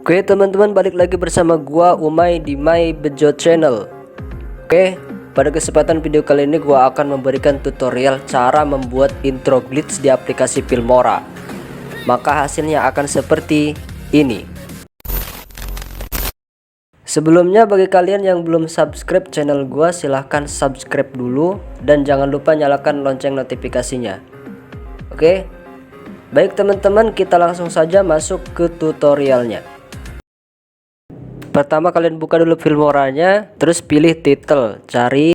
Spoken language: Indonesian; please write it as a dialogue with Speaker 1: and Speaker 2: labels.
Speaker 1: Oke teman-teman, balik lagi bersama gua Umay di membuat channel. Oke, pada kesempatan video kali ini gua akan memberikan tutorial cara membuat intro glitch di aplikasi Filmora. Maka hasilnya akan seperti ini. Sebelumnya, bagi kalian yang belum subscribe channel gua, silahkan subscribe dulu dan jangan lupa nyalakan lonceng notifikasinya. Oke, baik teman-teman, kita langsung saja masuk ke tutorialnya. Pertama kalian buka dulu Filmoranya, terus pilih title, cari